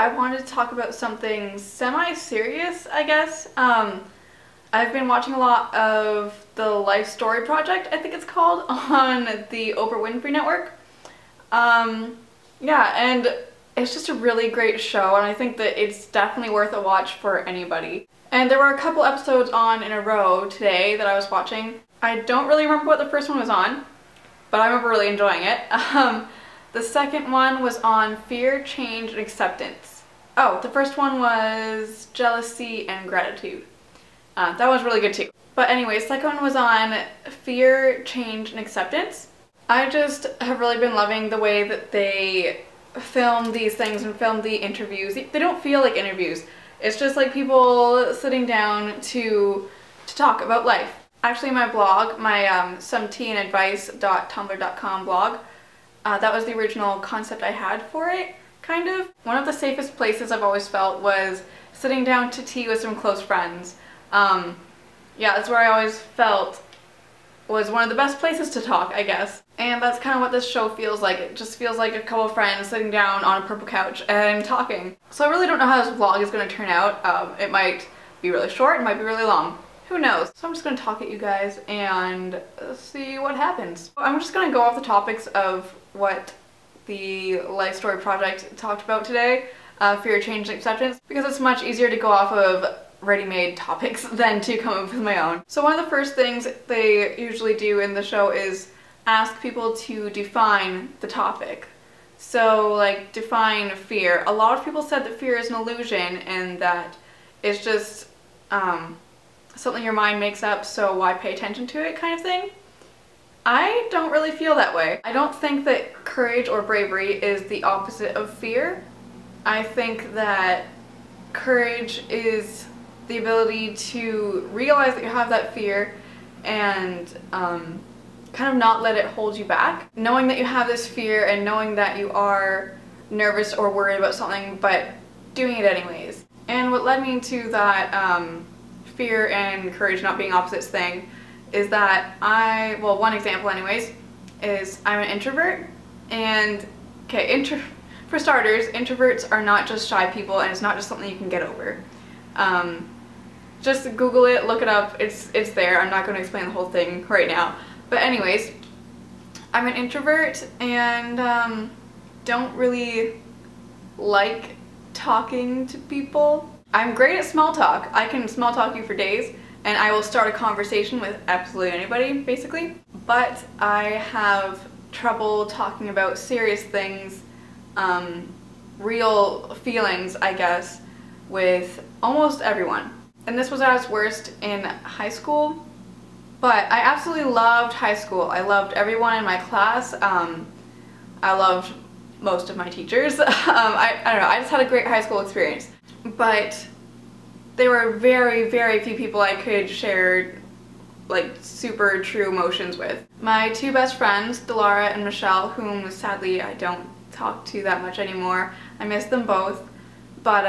I wanted to talk about something semi-serious, I guess. I've been watching a lot of the Life Story Project, I think it's called, on the Oprah Winfrey Network. Yeah, and it's just a really great show, and I think that it's definitely worth a watch for anybody. And there were a couple episodes on in a row today that I was watching. I don't really remember what the first one was on, but I remember really enjoying it. The second one was on fear, change, and acceptance. Oh, the first one was jealousy and gratitude. That was really good too. But anyway, the second one was on fear, change, and acceptance. I just have really been loving the way that they film these things and film the interviews. They don't feel like interviews. It's just like people sitting down to talk about life. Actually, my blog, my someteaandadvice.tumblr.com blog, that was the original concept I had for it, kind of. One of the safest places I've always felt was sitting down to tea with some close friends. Yeah, that's where I always felt was one of the best places to talk, I guess. And that's kind of what this show feels like. It just feels like a couple of friends sitting down on a purple couch and talking. So I really don't know how this vlog is going to turn out. It might be really short, it might be really long. Who knows? So I'm just going to talk at you guys and see what happens. I'm just going to go off the topics of what the Life Story Project talked about today, fear, change, and acceptance, because it's much easier to go off of ready-made topics than to come up with my own. So one of the first things they usually do in the show is ask people to define the topic. So like define fear. A lot of people said that fear is an illusion and that it's just something your mind makes up, so why pay attention to it kind of thing. I don't really feel that way. I don't think that courage or bravery is the opposite of fear. I think that courage is the ability to realize that you have that fear and kind of not let it hold you back. Knowing that you have this fear and knowing that you are nervous or worried about something, but doing it anyways. And what led me to that fear and courage not being opposites thing is that well, one example anyways, is I'm an introvert, and okay, for starters, introverts are not just shy people, and it's not just something you can get over. Just Google it, look it up, it's there. I'm not going to explain the whole thing right now. But anyways, I'm an introvert and don't really like talking to people. I'm great at small talk. I can small talk you for days and I will start a conversation with absolutely anybody, basically. But I have trouble talking about serious things, real feelings, I guess, with almost everyone. And this was at its worst in high school, but I absolutely loved high school. I loved everyone in my class. I loved most of my teachers. I don't know, I just had a great high school experience. But there were very, very few people I could share like super true emotions with. My two best friends, Delara and Michelle, whom sadly I don't talk to that much anymore. I miss them both. But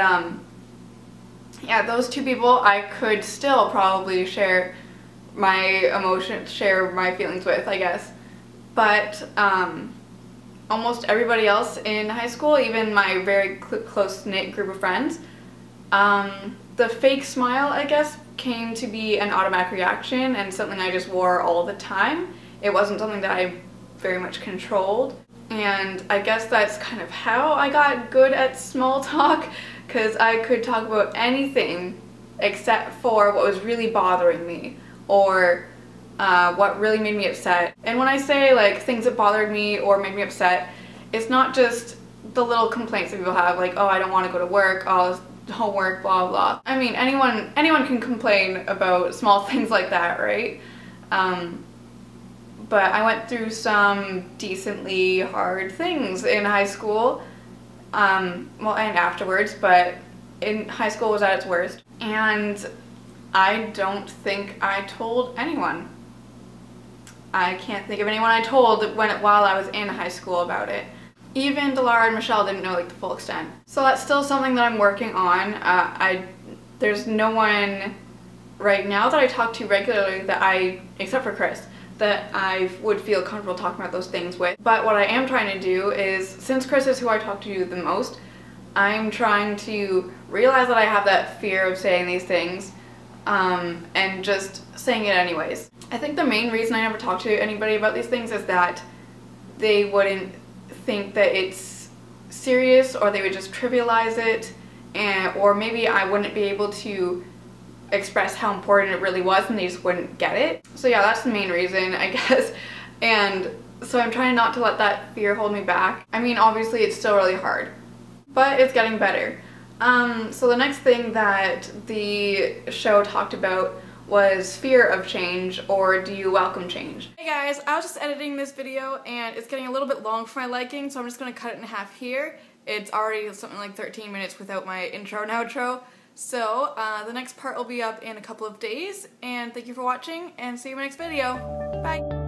yeah, those two people I could still probably share my emotions, share my feelings with, I guess. But almost everybody else in high school, even my very close-knit group of friends, the fake smile, I guess, came to be an automatic reaction and something I just wore all the time. It wasn't something that I very much controlled. And I guess that's kind of how I got good at small talk, because I could talk about anything except for what was really bothering me or what really made me upset. And when I say like things that bothered me or made me upset, it's not just the little complaints that people have, like, oh, I don't want to go to work, oh, homework, blah blah. I mean, anyone can complain about small things like that, right? But I went through some decently hard things in high school, well, and afterwards, but in high school was at its worst, and I don't think I told anyone. I can't think of anyone I told while I was in high school about it. Even Delara and Michelle didn't know like the full extent. So that's still something that I'm working on. There's no one right now that I talk to regularly that except for Chris, that I would feel comfortable talking about those things with. But what I am trying to do is, since Chris is who I talk to the most, I'm trying to realize that I have that fear of saying these things and just saying it anyways. I think the main reason I never talk to anybody about these things is that they wouldn't think that it's serious, or they would just trivialize it, or maybe I wouldn't be able to express how important it really was and they just wouldn't get it. So yeah, that's the main reason, I guess. And so I'm trying not to let that fear hold me back. I mean, obviously it's still really hard, but it's getting better. So the next thing that the show talked about was fear of change, or do you welcome change? Hey guys, I was just editing this video and it's getting a little bit long for my liking, so I'm just gonna cut it in half here. It's already something like 13 minutes without my intro and outro. So the next part will be up in a couple of days, and thank you for watching, and see you in my next video. Bye!